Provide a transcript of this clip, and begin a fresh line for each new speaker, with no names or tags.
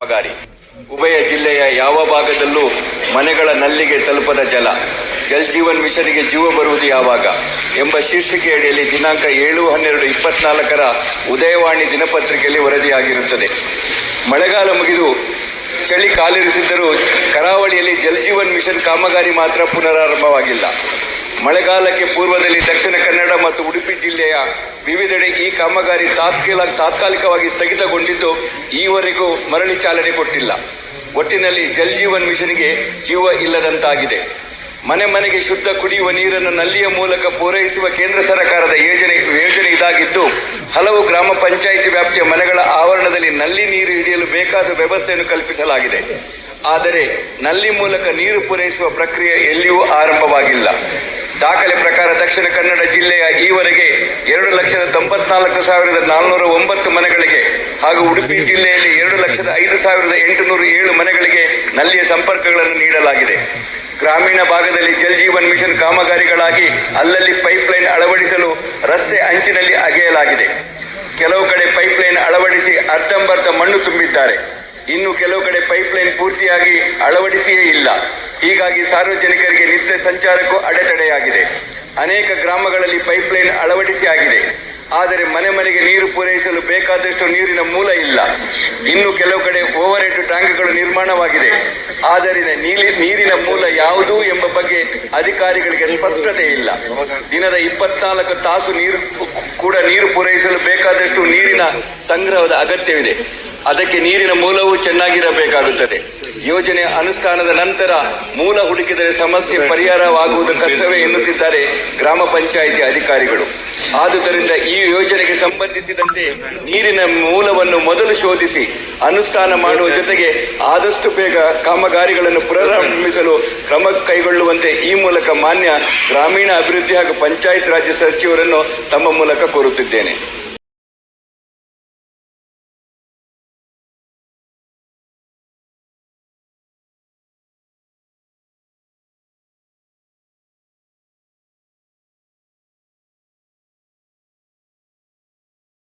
ಕಾಮಗಾರಿ ಉಭಯ ಜಿಲ್ಲೆಯ ಯಾವ ಭಾಗದಲ್ಲೂ ಮನೆಗಳ ನಲ್ಲಿಗೆ ತಲುಪದ ಜಲ್ ಜೀವನ್ ಮಿಷನ್ಗೆ ಜೀವ ಬರುವುದು ಯಾವಾಗ ಎಂಬ ಶೀರ್ಷಿಕೆಯಡಿಯಲ್ಲಿ ದಿನಾಂಕ 7/12/24 ಉದಯವಾಣಿ ದಿನಪತ್ರಿಕೆಯಲ್ಲಿ ವರದಿಯಾಗಿರುತ್ತದೆ. ಮಳೆಗಾಲ ಮುಗಿದು ಚಳಿ ಕಾಲಿರಿಸಿದ್ದರೂ ಕರಾವಳಿಯಲ್ಲಿ ಜಲ್ ಜೀವನ್ ಮಿಷನ್ ಕಾಮಗಾರಿ ಮಾತ್ರ ಪುನರಾರಂಭವಾಗಿಲ್ಲ. ಮಳೆಗಾಲಕ್ಕೆ ಪೂರ್ವದಲ್ಲಿ ದಕ್ಷಿಣ ಕನ್ನಡ ಮತ್ತು ಉಡುಪಿ ಜಿಲ್ಲೆಯ ವಿವಿಧೆಡೆ ಈ ಕಾಮಗಾರಿ ತಾತ್ಕಾಲಿಕವಾಗಿ ಸ್ಥಗಿತಗೊಂಡಿದ್ದು ಈವರೆಗೂ ಮರಳಿ ಚಾಲನೆ ಕೊಟ್ಟಿಲ್ಲ. ಒಟ್ಟಿನಲ್ಲಿ ಜಲ್ ಜೀವನ್ ಮಿಷನ್ಗೆ ಜೀವ ಇಲ್ಲದಂತಾಗಿದೆ. ಮನೆ ಮನೆಗೆ ಶುದ್ಧ ಕುಡಿಯುವ ನೀರನ್ನು ನಲ್ಲಿಯ ಮೂಲಕ ಪೂರೈಸುವ ಕೇಂದ್ರ ಸರ್ಕಾರದ ಯೋಜನೆ ಇದಾಗಿದ್ದು, ಹಲವು ಗ್ರಾಮ ಪಂಚಾಯಿತಿ ವ್ಯಾಪ್ತಿಯ ಮನೆಗಳ ಆವರಣದಲ್ಲಿ ನಲ್ಲಿ ನೀರು ಹಿಡಿಯಲು ಬೇಕಾದ ವ್ಯವಸ್ಥೆಯನ್ನು ಕಲ್ಪಿಸಲಾಗಿದೆ. ಆದರೆ ನಲ್ಲಿ ಮೂಲಕ ನೀರು ಪೂರೈಸುವ ಪ್ರಕ್ರಿಯೆ ಎಲ್ಲಿಯೂ ಆರಂಭವಾಗಿಲ್ಲ. ದಾಖಲೆ ಪ್ರಕಾರ ದಕ್ಷಿಣ ಕನ್ನಡ ಜಿಲ್ಲೆಯ ಈವರೆಗೆ 2,94,409 ಮನೆಗಳಿಗೆ ಹಾಗೂ ಉಡುಪಿ ಜಿಲ್ಲೆಯಲ್ಲಿ 2,05,807 ಮನೆಗಳಿಗೆ ನಲ್ಲಿಯ ಸಂಪರ್ಕಗಳನ್ನು ನೀಡಲಾಗಿದೆ. ಗ್ರಾಮೀಣ ಭಾಗದಲ್ಲಿ ಜಲ್ ಜೀವನ್ ಮಿಷನ್ ಕಾಮಗಾರಿಗಳಾಗಿ ಅಲ್ಲಲ್ಲಿ ಪೈಪ್ಲೈನ್ ಅಳವಡಿಸಲು ರಸ್ತೆ ಅಂಚಿನಲ್ಲಿ ಅಗೆಯಲಾಗಿದೆ. ಕೆಲವು ಕಡೆ ಪೈಪ್ಲೈನ್ ಅಳವಡಿಸಿ ಅರ್ಧಂಬರ್ಧ ಮಣ್ಣು ತುಂಬಿದ್ದಾರೆ. ಇನ್ನು ಕೆಲವು ಕಡೆ ಪೈಪ್ಲೈನ್ ಪೂರ್ತಿಯಾಗಿ ಅಳವಡಿಸಿಯೇ ಇಲ್ಲ. ಹೀಗಾಗಿ ಸಾರ್ವಜನಿಕರಿಗೆ ನಿತ್ಯ ಸಂಚಾರಕ್ಕೂ ಅಡೆತಡೆಯಾಗಿದೆ. ಅನೇಕ ಗ್ರಾಮಗಳಲ್ಲಿ ಪೈಪ್ಲೈನ್ ಅಳವಡಿಸಿ ಆಗಿದೆ. ಆದರೆ ಮನೆ ಮನೆಗೆ ನೀರು ಪೂರೈಸಲು ಬೇಕಾದಷ್ಟು ನೀರಿನ ಮೂಲ ಇಲ್ಲ. ಇನ್ನು ಕೆಲವು ಕಡೆ ಓವರ್ ಹೆಡ್ ಟ್ಯಾಂಕ್ಗಳು ನಿರ್ಮಾಣವಾಗಿದೆ. ಆದ್ದರಿಂದ ನೀರಿನ ಮೂಲ ಯಾವುದು ಎಂಬ ಬಗ್ಗೆ ಅಧಿಕಾರಿಗಳಿಗೆ ಸ್ಪಷ್ಟತೆ ಇಲ್ಲ. ದಿನದ 24 ತಾಸು ನೀರು ಪೂರೈಸಲು ಬೇಕಾದಷ್ಟು ನೀರಿನ ಸಂಗ್ರಹದ ಅಗತ್ಯವಿದೆ. ಅದಕ್ಕೆ ನೀರಿನ ಮೂಲವೂ ಚೆನ್ನಾಗಿರಬೇಕಾಗುತ್ತದೆ. ಯೋಜನೆ ಅನುಷ್ಠಾನದ ನಂತರ ಮೂಲ ಹುಡುಕಿದರೆ ಸಮಸ್ಯೆ ಪರಿಹಾರವಾಗುವುದು ಕಷ್ಟವೇ ಎನ್ನುತ್ತಿದ್ದಾರೆ ಗ್ರಾಮ ಪಂಚಾಯಿತಿ ಅಧಿಕಾರಿಗಳು. ಆದುದರಿಂದ ಈ ಯೋಜನೆಗೆ ಸಂಬಂಧಿಸಿದಂತೆ ನೀರಿನ ಮೂಲವನ್ನು ಮೊದಲು ಶೋಧಿಸಿ ಅನುಷ್ಠಾನ ಮಾಡುವ ಜೊತೆಗೆ ಆದಷ್ಟು ಬೇಗ ಕಾಮಗಾರಿಗಳನ್ನು ಪುನರಾರಂಭಿಸಲು ಕ್ರಮ ಕೈಗೊಳ್ಳುವಂತೆ ಈ ಮೂಲಕ ಮಾನ್ಯ ಗ್ರಾಮೀಣ ಅಭಿವೃದ್ಧಿ ಹಾಗೂ ಪಂಚಾಯತ್ ರಾಜ್ ಸಚಿವರನ್ನು ತಮ್ಮ ಮೂಲಕ ಕೋರುತ್ತಿದ್ದೇನೆ.